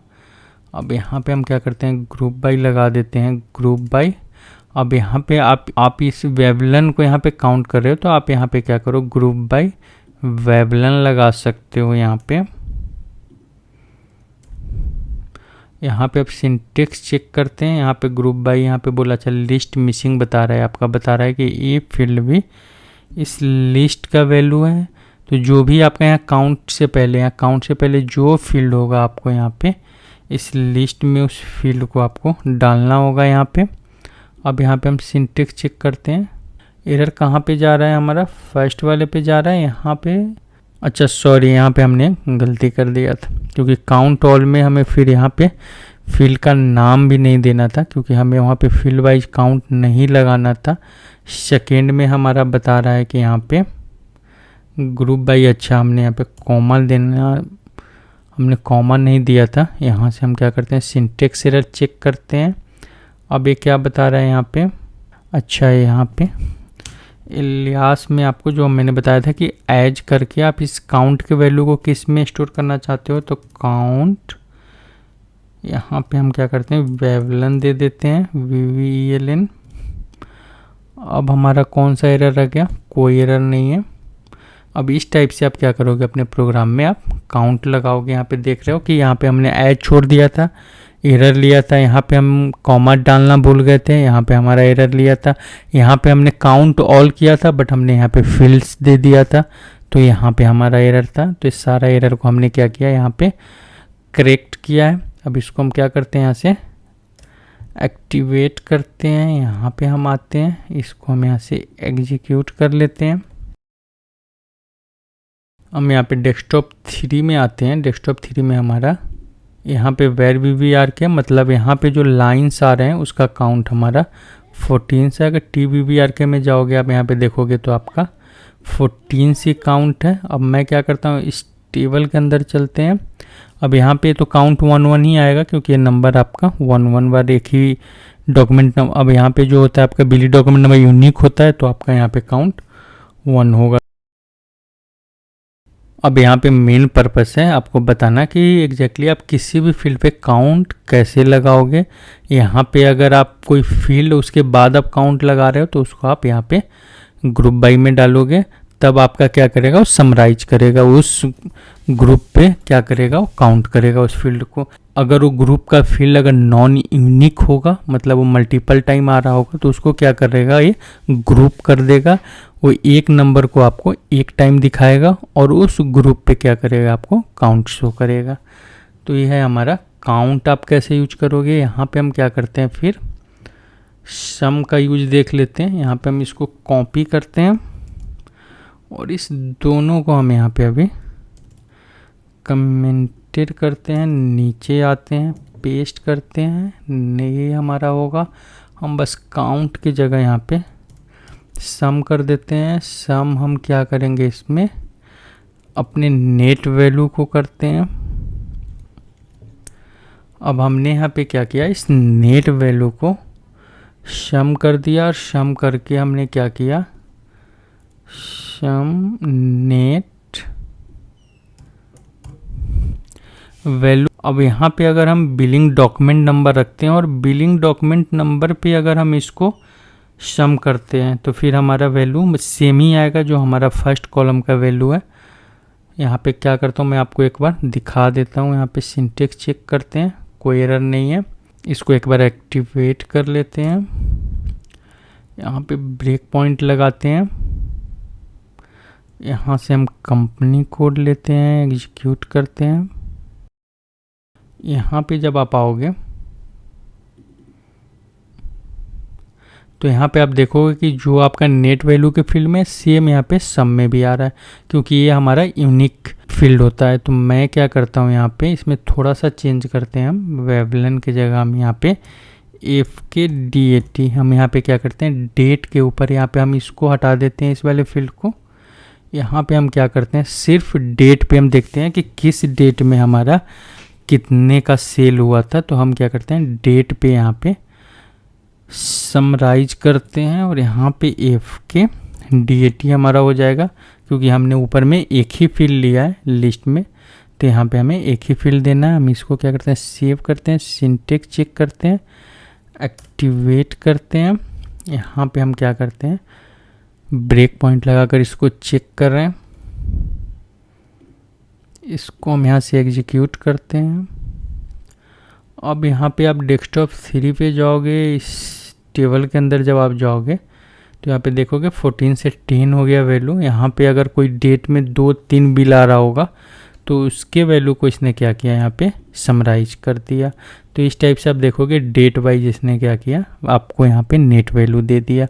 अब यहाँ पे हम क्या करते हैं, ग्रुप बाय लगा देते हैं, ग्रुप बाय। अब यहाँ पे आप इस वेबलन को यहाँ पे काउंट कर रहे हो, तो आप यहाँ पे क्या करो, ग्रुप बाय वेबलन लगा सकते हो यहाँ पे। यहाँ पे आप सिंटेक्स चेक करते हैं, यहाँ पे ग्रुप बाय यहाँ पे बोला चल लिस्ट मिसिंग बता रहा है, आपका बता रहा है कि ये फील्ड भी इस लिस्ट का वैल्यू है। तो जो भी आपका यहाँ काउंट से पहले जो फील्ड होगा आपको यहाँ पे इस लिस्ट में उस फील्ड को आपको डालना होगा यहाँ पे। अब यहाँ पे हम सिंटेक्स चेक करते हैं, एरर कहाँ पे जा रहा है हमारा, फर्स्ट वाले पे जा रहा है यहाँ पे। अच्छा सॉरी, यहाँ पे हमने गलती कर दिया था, क्योंकि काउंट ऑल में हमें फिर यहाँ पे फील्ड का नाम भी नहीं देना था, क्योंकि हमें वहाँ पे फील्ड वाइज काउंट नहीं लगाना था। सेकेंड में हमारा बता रहा है कि यहाँ पे ग्रुप बाई, अच्छा हमने यहाँ पे कॉमा देना, हमने कॉमा नहीं दिया था। यहाँ से हम क्या करते हैं, सिंटेक्स एरर चेक करते हैं। अब ये क्या बता रहा है यहाँ पे, अच्छा यहाँ पे इलियास में आपको जो मैंने बताया था कि एज करके आप इस काउंट के वैल्यू को किस में स्टोर करना चाहते हो, तो काउंट यहाँ पे हम क्या करते हैं वेवलन दे देते हैं, VVELN। अब हमारा कौन सा एरर रह गया, कोई एरर नहीं है। अब इस टाइप से आप क्या करोगे अपने प्रोग्राम में, आप काउंट लगाओगे। यहाँ पे देख रहे हो कि यहाँ पे हमने एज छोड़ दिया था, एरर लिया था। यहाँ पे हम कॉमा डालना भूल गए थे, यहाँ पे हमारा एरर लिया था। यहाँ पे हमने काउंट ऑल किया था, बट हमने यहाँ पे फील्ड्स दे दिया था, तो यहाँ पे हमारा एरर था। तो इस सारा एरर को हमने क्या किया, यहाँ पे करेक्ट किया है। अब इसको हम क्या करते हैं, यहाँ से एक्टिवेट करते हैं, यहाँ पे हम आते हैं, इसको हम यहाँ से एग्जीक्यूट कर लेते हैं। हम यहाँ पे डेस्कटॉप 3 में आते हैं। डेस्कटॉप 3 में हमारा यहाँ पे वेर VVR के मतलब यहाँ पे जो लाइंस आ रहे हैं उसका काउंट हमारा 14 से, अगर TVVR के में जाओगे आप यहाँ पे देखोगे तो आपका 14 से काउंट है। अब मैं क्या करता हूँ, इस टेबल के अंदर चलते हैं। अब यहाँ पे तो काउंट 1 ही आएगा, क्योंकि ये नंबर आपका 1 बार एक ही डॉक्यूमेंट नंबर। अब यहाँ पे जो होता है आपका बिली डॉक्यूमेंट नंबर यूनिक होता है, तो आपका यहाँ पे काउंट 1 होगा। अब यहाँ पे मेन पर्पस है आपको बताना कि एग्जैक्टली आप किसी भी फील्ड पे काउंट कैसे लगाओगे। यहाँ पे अगर आप कोई फील्ड उसके बाद आप काउंट लगा रहे हो तो उसको आप यहाँ पे ग्रुप बाई में डालोगे, तब आपका क्या करेगा, वो समराइज करेगा, उस ग्रुप पे क्या करेगा, वो काउंट करेगा उस फील्ड को। अगर वो ग्रुप का फील्ड अगर नॉन यूनिक होगा, मतलब वो मल्टीपल टाइम आ रहा होगा, तो उसको क्या करेगा, ये ग्रुप कर देगा। वो एक नंबर को आपको एक टाइम दिखाएगा और उस ग्रुप पे क्या करेगा, आपको काउंट शो करेगा। तो ये है हमारा काउंट। आप कैसे यूज करोगे, यहाँ पे हम क्या करते हैं, फिर सम का यूज देख लेते हैं। यहाँ पे हम इसको कॉपी करते हैं और इस दोनों को हम यहाँ पे अभी कमेंटेड करते हैं, नीचे आते हैं, पेस्ट करते हैं, ये हमारा होगा। हम बस काउंट की जगह यहाँ पे सम कर देते हैं। सम हम क्या करेंगे, इसमें अपने नेट वैल्यू को करते हैं। अब हमने यहाँ पे क्या किया, इस नेट वैल्यू को सम कर दिया, और सम करके हमने क्या किया, सम नेट वैल्यू। अब यहाँ पे अगर हम बिलिंग डॉक्यूमेंट नंबर रखते हैं और बिलिंग डॉक्यूमेंट नंबर पे अगर हम इसको सम करते हैं तो फिर हमारा वैल्यू सेम ही आएगा जो हमारा फर्स्ट कॉलम का वैल्यू है। यहाँ पे क्या करता हूँ, मैं आपको एक बार दिखा देता हूँ। यहाँ पे सिंटेक्स चेक करते हैं, कोई एरर नहीं है। इसको एक बार एक्टिवेट कर लेते हैं, यहाँ पे ब्रेक पॉइंट लगाते हैं। यहाँ से हम कंपनी कोड लेते हैं, एग्जीक्यूट करते हैं। यहाँ पे जब आप आओगे तो यहाँ पे आप देखोगे कि जो आपका नेट वैल्यू के फील्ड में सेम यहाँ पे सम में भी आ रहा है, क्योंकि ये हमारा यूनिक फील्ड होता है। तो मैं क्या करता हूँ, यहाँ पे इसमें थोड़ा सा चेंज करते हैं हम। वेवलन की जगह हम यहाँ पे FKDAT, हम यहाँ पे क्या करते हैं, डेट के ऊपर यहाँ पे हम इसको हटा देते हैं, इस वाले फील्ड को। यहाँ पे हम क्या करते हैं, सिर्फ डेट पे हम देखते हैं कि किस डेट में हमारा कितने का सेल हुआ था। तो हम क्या करते हैं, डेट पे यहाँ पे समराइज करते हैं और यहाँ पे FKDAT हमारा हो जाएगा, क्योंकि हमने ऊपर में एक ही फील्ड लिया है लिस्ट में, तो यहाँ पे हमें एक ही फील्ड देना है। हम इसको क्या करते हैं, सेव करते हैं, सिंटेक्स चेक करते हैं, एक्टिवेट करते हैं। यहाँ पे हम क्या करते हैं, ब्रेक पॉइंट लगाकर इसको चेक कर रहे हैं। इसको हम यहाँ से एग्जीक्यूट करते हैं अब यहाँ पे आप डेस्कटॉप 3 पे जाओगे, इस टेबल के अंदर जब आप जाओगे तो यहाँ पे देखोगे 14 से 10 हो गया वैल्यू। यहाँ पे अगर कोई डेट में 2-3 बिल आ रहा होगा तो उसके वैल्यू को इसने क्या किया, यहाँ पे समराइज कर दिया। तो इस टाइप से आप देखोगे डेट वाइज इसने क्या किया, आपको यहाँ पे नेट वैल्यू दे दिया।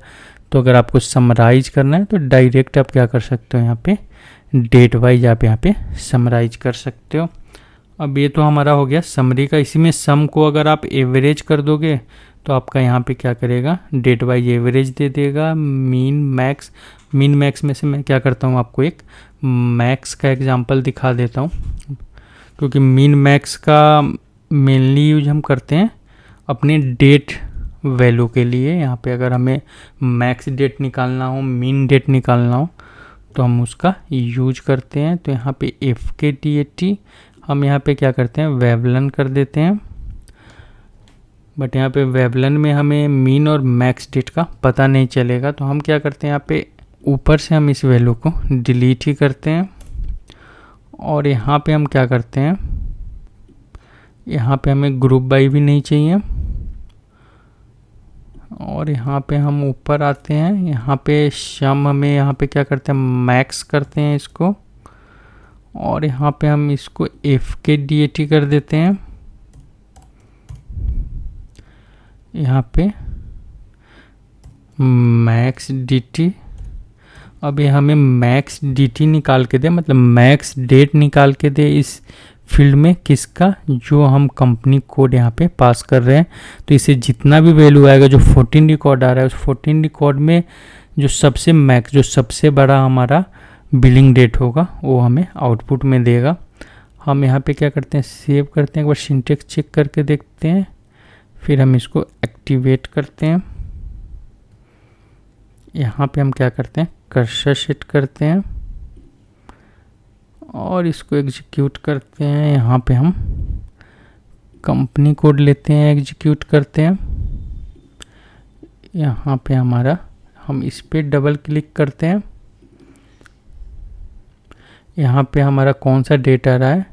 तो अगर आपको समराइज करना है तो डायरेक्ट आप क्या कर सकते हो, यहाँ पे डेट वाइज आप यहाँ पे समराइज कर सकते हो। अब ये तो हमारा हो गया समरी का। इसी में सम को अगर आप एवरेज कर दोगे तो आपका यहाँ पे क्या करेगा, डेट वाइज एवरेज दे देगा। मीन मैक्स में से मैं क्या करता हूँ, आपको एक मैक्स का एग्जांपल दिखा देता हूँ, क्योंकि मीन मैक्स का मेनली यूज हम करते हैं अपने डेट वैल्यू के लिए। यहाँ पे अगर हमें मैक्स डेट निकालना हो, मीन डेट निकालना हो तो हम उसका यूज करते हैं। तो यहाँ पे FKDAT हम यहाँ पे क्या करते हैं, वेवलन कर देते हैं। बट यहाँ पे वेवलन में हमें मीन और मैक्स डेट का पता नहीं चलेगा, तो हम क्या करते हैं, यहाँ पे ऊपर से हम इस वैल्यू को डिलीट ही करते हैं। और यहाँ पे हम क्या करते हैं, यहाँ पे हमें ग्रुप बाई भी नहीं चाहिए। और यहाँ पे हम ऊपर आते हैं, यहाँ पे सम हमें यहाँ पे क्या करते हैं, मैक्स करते हैं इसको। और यहाँ पे हम इसको FKDAT कर देते हैं। यहाँ पे मैक्स DT, अब ये हमें मैक्स DT निकाल के दे, मतलब मैक्स डेट निकाल के दे इस फील्ड में, किसका, जो हम कंपनी कोड यहाँ पे पास कर रहे हैं। तो इसे जितना भी वैल्यू आएगा, जो 14 रिकॉर्ड आ रहा है, उस 14 रिकॉर्ड में जो सबसे मैक्स, जो सबसे बड़ा हमारा बिलिंग डेट होगा वो हमें आउटपुट में देगा। हम यहाँ पे क्या करते हैं, सेव करते हैं, एक बार सिंटेक्स चेक करके देखते हैं, फिर हम इसको एक्टिवेट करते हैं। यहाँ पे हम क्या करते हैं, कर्सर सेट करते हैं और इसको एग्जीक्यूट करते हैं। यहाँ पे हम कंपनी कोड लेते हैं, एग्जीक्यूट करते हैं। यहाँ पे हमारा, हम इस पे डबल क्लिक करते हैं। यहाँ पे हमारा कौन सा डेट आ रहा है,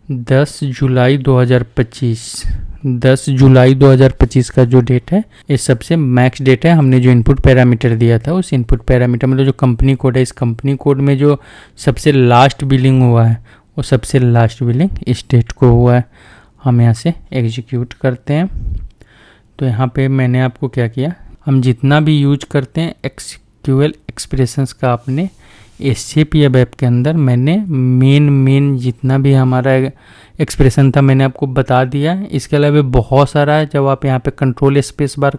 10 जुलाई 2025। 10 जुलाई 2025 का जो डेट है ये सबसे मैक्स डेट है। हमने जो इनपुट पैरामीटर दिया था उस इनपुट पैरामीटर मतलब जो कंपनी कोड है, इस कंपनी कोड में जो सबसे लास्ट बिलिंग हुआ है वो सबसे लास्ट बिलिंग इस डेट को हुआ है। हम यहाँ से एग्जीक्यूट करते हैं। तो यहाँ पे मैंने आपको क्या किया, हम जितना भी यूज करते हैं SQL एक्सप्रेशंस का अपने SAP ऐप के अंदर, मैंने मेन जितना भी हमारा एक्सप्रेशन था मैंने आपको बता दिया है। इसके अलावा बहुत सारा है, जब आप यहाँ पे कंट्रोल स्पेस बार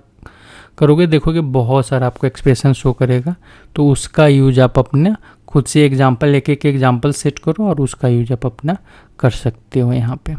करोगे देखोगे बहुत सारा आपको एक्सप्रेशन शो करेगा। तो उसका यूज आप अपना खुद से एग्जांपल एक एग्जांपल सेट करो और उसका यूज आप अपना कर सकते हो यहाँ पे।